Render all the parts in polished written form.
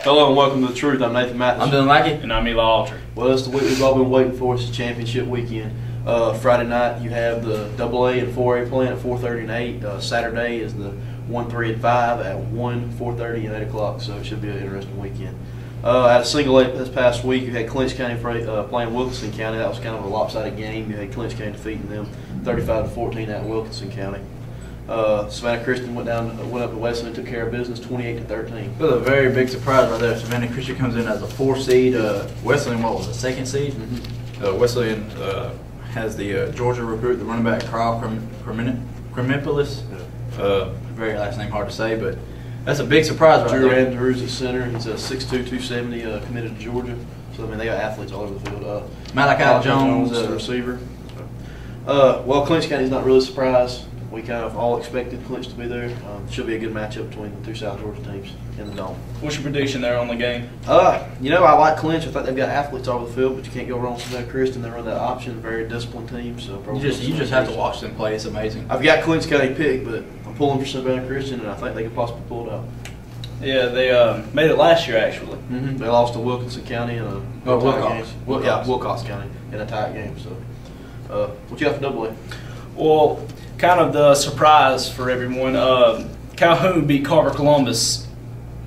Hello and welcome to The Truth. I'm Nathan Mathis. I'm Dylan Lackey. And I'm Eli Alter. Well, it's the week we've all been waiting for. It's the championship weekend. Friday night you have the AA and 4A playing at 4:30 and 8. Saturday is the 1, 3, and 5 at 1, 4:30, and 8 o'clock. So it should be an interesting weekend. At a single A this past week, you had Clinch County playing Wilkinson County. That was kind of a lopsided game. You had Clinch County defeating them 35-14 at Wilkinson County. Savannah Christian went up to Wesleyan and took care of business 28-13. It was a very big surprise right there. Savannah Christian comes in as a 4 seed. Wesleyan, what was the 2nd seed? Mm-hmm. Wesleyan has the Georgia recruit, the running back Carl Kremipolis. Very last name hard to say, but that's a big surprise right Drew there. Andrews at center. He's a 6'2", 270, committed to Georgia. So I mean, they got athletes all over the field. Malachi Jones, the receiver. Well, Clinch County's not really a surprise. We kind of all expected Clinch to be there. Should be a good matchup between the two South Georgia teams in the Dome. What's your prediction there on the game? You know, I like Clinch. I think they've got athletes all over the field, but you can't go wrong with Savannah Christian. They run that option, very disciplined team. So you just have to watch them play. It's amazing. I've got Clinch County picked, but I'm pulling for Savannah Christian, and I think they could possibly pull it out. Yeah, they made it last year actually. Mm-hmm. They lost to Wilkinson County in a Wilcox County in a tight game. So, what you got for AA? Well, kind of the surprise for everyone. Calhoun beat Carver Columbus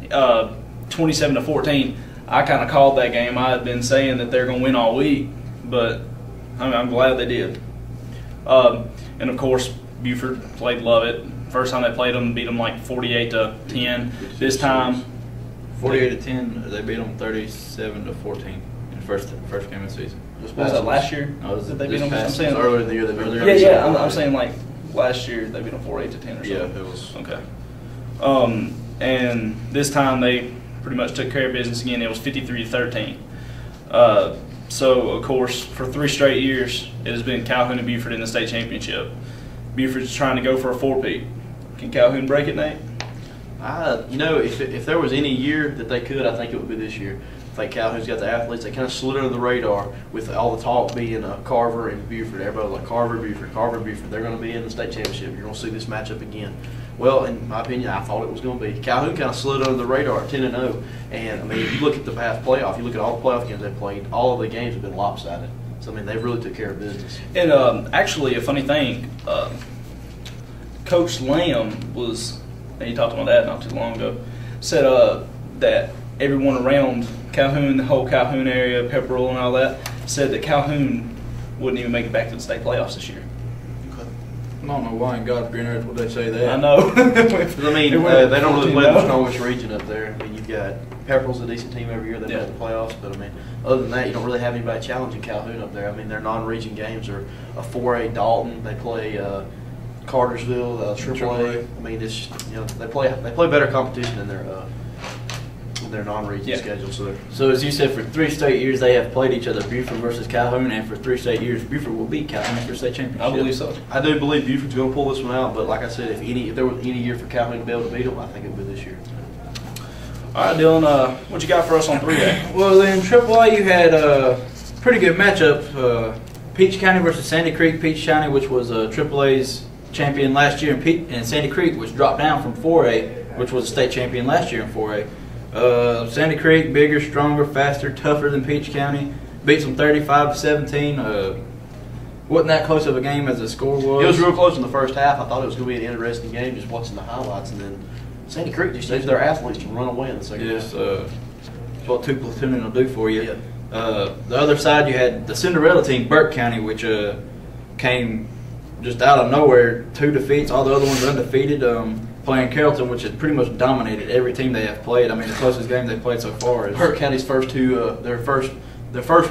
27-14. I kind of called that game. I had been saying that they're going to win all week, but I'm glad they did. And of course, Buford played Lovett. First time they played them, beat them like 48-10. This time, 48-10. They beat them 37-14 in the first game of the season. was that last year? No, Did they beat them? I'm saying earlier in the year. Yeah. I'm saying like last year they beat them 48-10 or something. Yeah, it was okay. And this time they pretty much took care of business again. It was 53-13. So of course, for 3 straight years, it has been Calhoun and Buford in the state championship. Buford's trying to go for a 4-peat. Can Calhoun break it, Nate? You know, if there was any year that they could, I think it would be this year. I think Calhoun's got the athletes. They kind of slid under the radar with all the talk being Carver and Buford. Everybody was like, Carver, Buford. They're going to be in the state championship. You're going to see this matchup again. Well, in my opinion, I thought it was going to be. Calhoun kind of slid under the radar at 10-0. And, I mean, if you look at the past playoff, you look at all the playoff games they've played, all of the games have been lopsided. So, I mean, they really took care of business. And actually, a funny thing, Coach Lamb was, and he talked about that not too long ago, said that everyone around Calhoun, the whole Calhoun area, Pepperell and all that, said that Calhoun wouldn't even make it back to the state playoffs this year. I don't know why in God's green earth would they say that. I know. I mean, they don't really play the strongest region up there. I mean, you've got Pepperell's a decent team every year. They make the playoffs, but I mean, other than that, you don't really have anybody challenging Calhoun up there. I mean, their non-region games are a 4A Dalton. They play Cartersville, AAA. I mean, it's they play better competition in their non-region schedule. So as you said, for 3 straight years they have played each other, Buford versus Calhoun, and for 3 straight years Buford will beat Calhoun for state championship. I believe so. I do believe Buford's going to pull this one out, but like I said, if there was any year for Calhoun to be able to beat them, I think it would be this year. All right, Dylan, what you got for us on 3A? Well, in AAA you had a pretty good matchup. Peach County versus Sandy Creek. Peach County, which was AAA's champion last year, and Sandy Creek, which dropped down from 4A, which was a state champion last year in 4A. Sandy Creek, bigger, stronger, faster, tougher than Peach County. Beats them 35-17. Wasn't that close of a game as the score was. It was real close in the first half. I thought it was going to be an interesting game just watching the highlights, and then Sandy Creek just used their athletes to run away in the second half. Yes, it's what 2 platooning will do for you. Yeah. The other side, you had the Cinderella team, Burke County, which came just out of nowhere. 2 defeats. All the other ones are undefeated. Playing Carrollton, which has pretty much dominated every team they have played. I mean, the closest game they've played so far is Burke County's first 2. Their first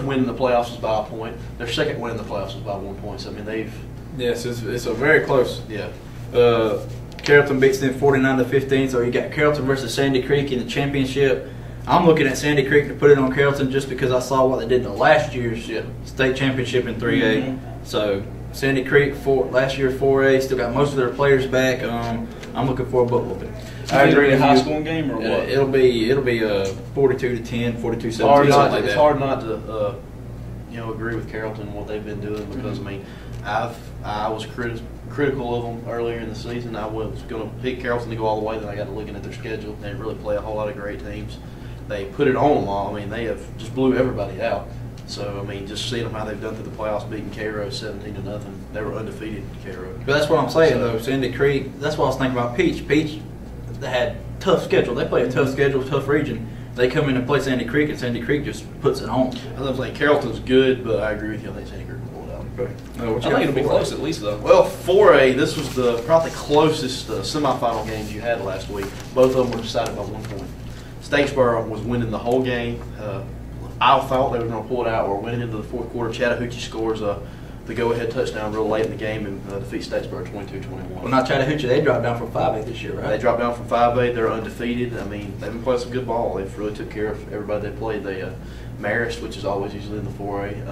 win in the playoffs was by a point. Their second win in the playoffs was by 1 point. So I mean, they've it's a very close. Yeah. Carrollton beats them 49-15. So you got Carrollton versus Sandy Creek in the championship. I'm looking at Sandy Creek to put it on Carrollton just because I saw what they did in last year's state championship in 3A. Mm-hmm. So Sandy Creek last year 4A still got most of their players back. I'm looking for a butt whooping. I agree. A high scoring game or what? It'll be 42-10, 42-17, something like that. It's hard not to agree with Carrollton and what they've been doing because I mean, I was critical of them earlier in the season. I was going to pick Carrollton to go all the way. Then I got to looking at their schedule. They really play a whole lot of great teams. they put it on them all. I mean, they have just blew everybody out. So, I mean, just seeing them how they've done through the playoffs, beating Cairo 17-0. They were undefeated in Cairo. But that's what I'm saying, though. Sandy Creek, that's what I was thinking about Peach. Peach, they had tough schedule. They play a tough schedule, tough region. They come in and play Sandy Creek, and Sandy Creek just puts it on. I was like, Carrollton's good, but I agree with you. I think Sandy Creek will pull it out. I think it'll be close at least, though. Well, 4A, this was probably the closest semifinal games you had last week. Both of them were decided by 1 point. Statesboro was winning the whole game. I thought they were going to pull it out. We're winning into the fourth quarter. Chattahoochee scores the go-ahead touchdown real late in the game and defeats Statesboro 22-21. Well, not Chattahoochee. They dropped down from 5A this year, right? They dropped down from 5A. They're undefeated. I mean, they've been playing some good ball. They've really took care of everybody they played. They Marist, which is always usually in the 4A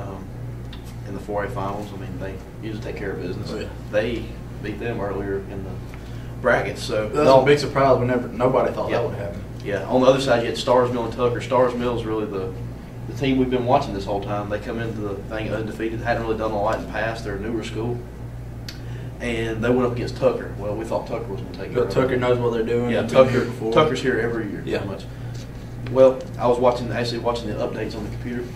finals. I mean, they usually take care of business. Oh, yeah. They beat them earlier in the brackets. So that was a big surprise. Nobody thought that would happen. Yeah. On the other side, you had Starsmill and Tucker. Starsmill is really the team we've been watching this whole time. They come into the thing undefeated. Hadn't really done a lot in the past. They're a newer school. And they went up against Tucker. Well, we thought Tucker was going to take it. But Tucker knows what they're doing. Yeah, Tucker's here every year. Yeah. Pretty much. Well, I was actually watching the updates on the computer.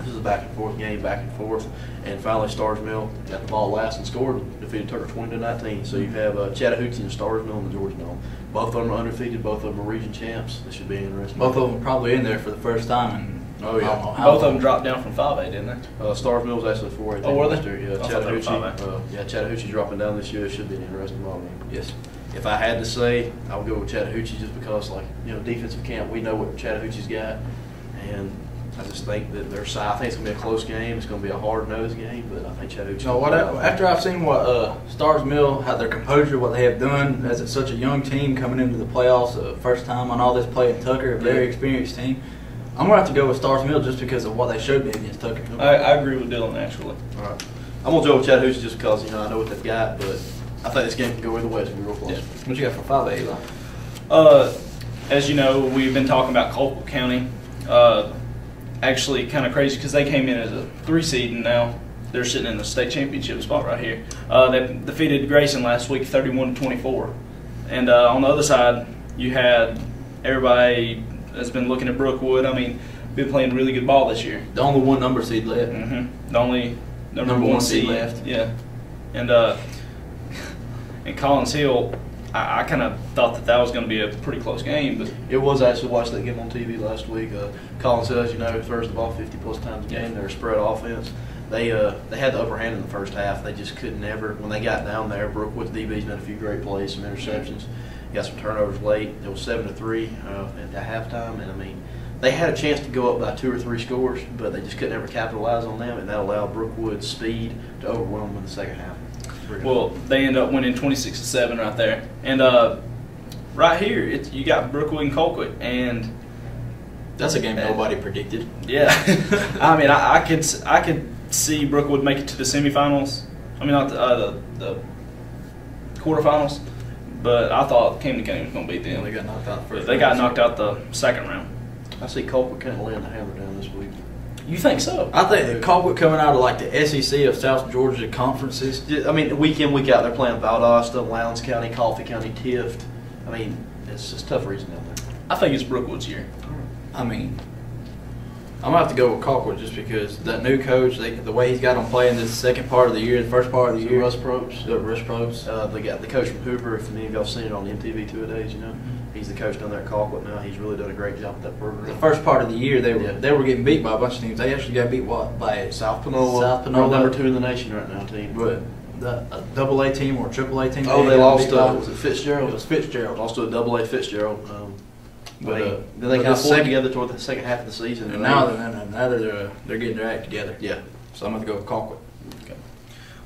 This is a back and forth game, back and forth. And finally, Starsmill got the ball last and scored and defeated Tucker 20-19. So you have Chattahoochee and Starsmill and the Georgia Mill. Both of them are undefeated. Both of them are region champs. This should be interesting. Both of them are probably in there for the first time. Oh, yeah. Both of them dropped down from 5A, didn't they? Starsmill was actually 4A. Oh, were they? Yeah, Chattahoochee dropping down this year. It should be an interesting ball game. Yes. If I had to say, I would go with Chattahoochee just because, defensive camp, we know what Chattahoochee's got. And I just think that their side, I think it's going to be a close game. It's going to be a hard-nosed game, but I think Chattahoochee. No, after I've seen what Starsmill, how their composure, what they have done as it's such a young team coming into the playoffs, first time on all this play in Tucker, a very experienced team. I'm going to have to go with Starsmill just because of what they showed me against Tucker. I agree with Dylan, actually. All right. I'm going to go with Chattahoochee just because, I know what they've got, but I think this game can go either way. It's going to be real close. Yeah. What you got for 5A, Eli? As you know, we've been talking about Colquitt County. Actually, kind of crazy because they came in as a 3 seed and now they're sitting in the state championship spot right here. They defeated Grayson last week 31-24. And on the other side, you had everybody has been looking at Brookwood. I mean, been playing really good ball this year. The only one number seed left. Mm-hmm. The only number one seed left. Yeah. And Collins Hill, I kind of thought that was going to be a pretty close game, but it was. I actually watched that game on TV last week. Collins Hill, as you know, throws the ball 50+ times a game. They're a spread offense. They had the upper hand in the first half. They just could never. When they got down there, Brookwood's DB's made a few great plays, some interceptions. Got some turnovers late. It was 7-3 at halftime, and I mean, they had a chance to go up by 2 or 3 scores, but they just couldn't ever capitalize on them, and that allowed Brookwood's speed to overwhelm them in the second half. Well, they ended up winning 26-7 right there, and right here you got Brookwood and Colquitt, and that's a game nobody predicted. Yeah, I mean, I could see Brookwood make it to the semifinals. I mean, not the quarterfinals. But I thought Camden County was going to beat them. They got knocked out first. They got knocked out the second round. I see Colquitt kind of laying the hammer down this week. You think so? I think Colquitt coming out of like the SEC of South Georgia conferences. I mean, week in, week out, they're playing Valdosta, Lowndes County, Coffee County, Tift. I mean, it's just tough reason down there. I think it's Brookwood's year. I mean, I'm going to have to go with Colquitt just because that new coach, the way he's got them playing this second part of the year, the first part of the year. Russ Probst. Russ Probst. They got the coach from Hoover. If any of y'all seen it on MTV Two-A-Days, he's the coach down there at Colquitt now. He's really done a great job with that program. The first part of the year, they were getting beat by a bunch of teams. They actually got beat by South Panola. South Panola, number 2 in the nation right now, team. But a AA team or a AAA team. Oh, they lost. Was it Fitzgerald? It was Fitzgerald. Lost to a AA Fitzgerald. Then they kind of pulled together toward the second half of the season. And now they're getting their act together. Yeah. So I'm going to go with Colquitt. Okay.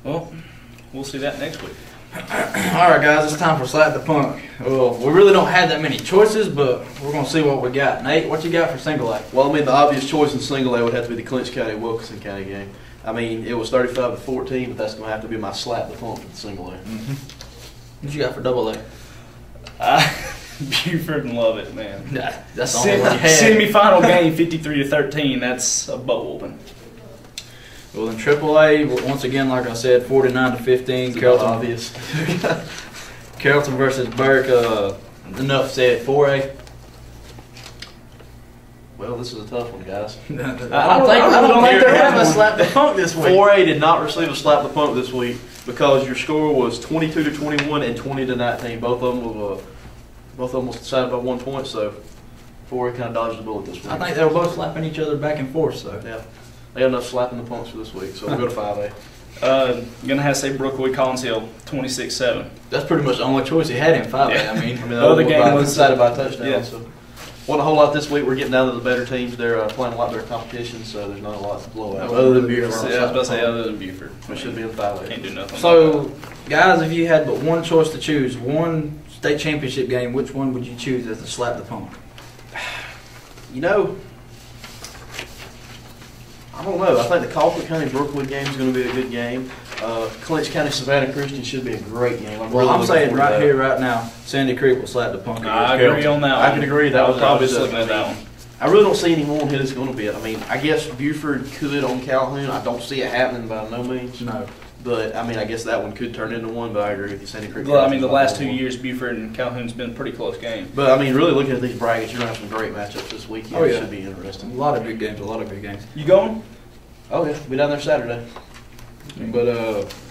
Well, we'll see that next week. All right, guys, it's time for Slap the Punk. Well, we really don't have that many choices, but we're going to see what we got. Nate, what you got for single A? Well, I mean, the obvious choice in single A would have to be the Clinch County-Wilkinson County game. I mean, it was 35-14, but that's going to have to be my Slap the Punk for the single A. Mm-hmm. What you got for double A? Buford and Lovett, man. That's all I had. Semi-final game, 53-13. That's a butt whooping. Well, in AAA, once again, like I said, 49-15. Carrollton, obvious. Carrollton versus Burke. Enough said. 4A. Well, this is a tough one, guys. I don't think they're having a slap the punk this week. 4A did not receive a slap the punk this week because your score was 22-21 and 20-19. Both of them was decided by 1 point. So 4A kind of dodged the bullet this week. I think they were both slapping each other back and forth. So yeah, they had enough slapping the punks for this week. So we'll go to 5A. Gonna have to say Brookwood Collins Hill 26-7. that's pretty much the only choice he had in 5A. Yeah. I mean, The other game was decided by a touchdown. Yeah. So wasn't a whole lot this week. We're getting down to the better teams. They're playing a lot better competition, so there's not a lot to blow out. Other than Buford, Yeah, I was about to say other than Buford. we should be in 5A. Can't do nothing. so guys, if you had but one choice to choose, one state championship game, which one would you choose as the slap the punk? You know, I don't know. I think the Colquitt County Brookwood game is going to be a good game. Clinch County Savannah Christian should be a great game. Well, I'm looking saying forward to right that. here, right now, Sandy Creek will slap the punk. I against agree Carrollton. on that one. I can agree. That I was was probably just looking at that one. I really don't see any more hit it's going to be. I mean, I guess Buford could on Calhoun. I don't see it happening by no means. No. But, I mean, I guess that one could turn into one, but I agree with you. Sandy Creek. Well, I mean, the last Carrollton's 2 not years, Buford and Calhoun's been a pretty close game. But, I mean, really looking at these brackets, you're going to have some great matchups this weekend. Oh, yeah. It should be A interesting. lot of good games. A lot of good games. You going? Oh, yeah. Be down there Saturday. But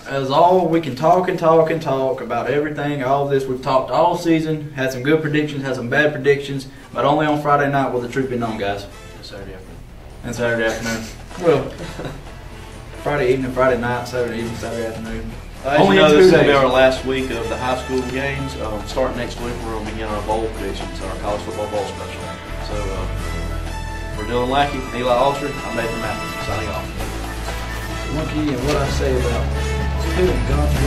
as all we can talk and talk and talk about everything, all this we've talked all season, had some good predictions, had some bad predictions, but only on Friday night will the truth be known, guys. Saturday afternoon. And Saturday afternoon. Well, Friday evening, Friday night, Saturday evening, Saturday afternoon. As Only you know, in 2 this is going to be days. our last week of the high school games. Starting next week, we're going to begin our bowl predictions, our college football bowl special. So, for Dylan Lackey, Eli Alter, I'm Nathan Matthews, signing off. Monkey and what I say about Taylor Johnson.